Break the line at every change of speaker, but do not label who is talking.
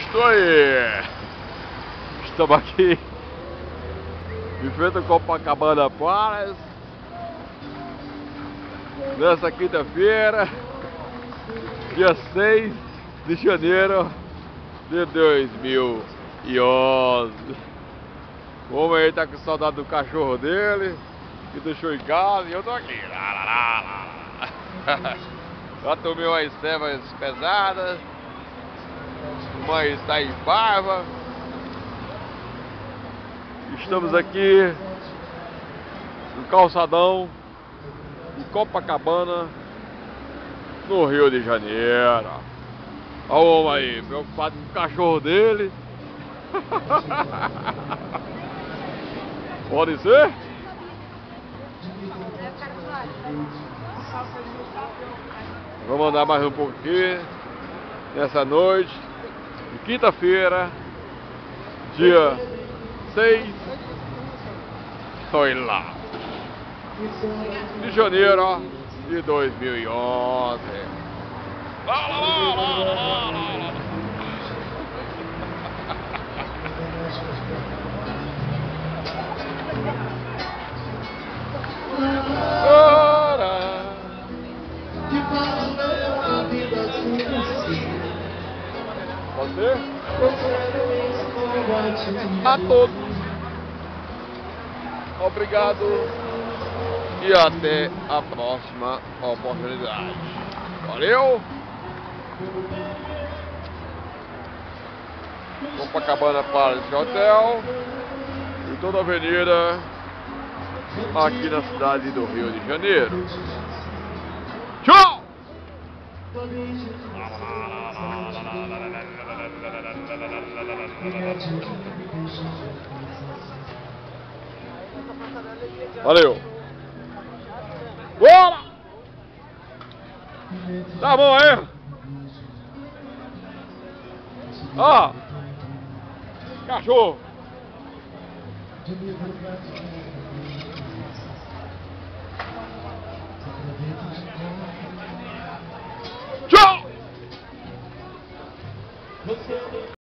Estou aí! Estamos aqui em frente ao Copacabana Palace nessa quinta-feira, dia 6 de janeiro de 2011. O homem aí tá com saudade do cachorro dele, que deixou em casa, e eu tô aqui. Já tomei umas cevas pesadas, mas está em barba. Estamos aqui no calçadão de Copacabana, no Rio de Janeiro. Olha o homem aí, preocupado com o cachorro dele. Pode ser? Vamos andar mais um pouco aqui nessa noite de quinta-feira, dia 6, sei lá, de janeiro de 2011. Pode ser? A todos, obrigado e até a próxima oportunidade. Valeu! Copacabana Palace Hotel e toda a avenida aqui na cidade do Rio de Janeiro. Tchau! Valeu! Bora! Tá bom aí? Ó! Cachorro!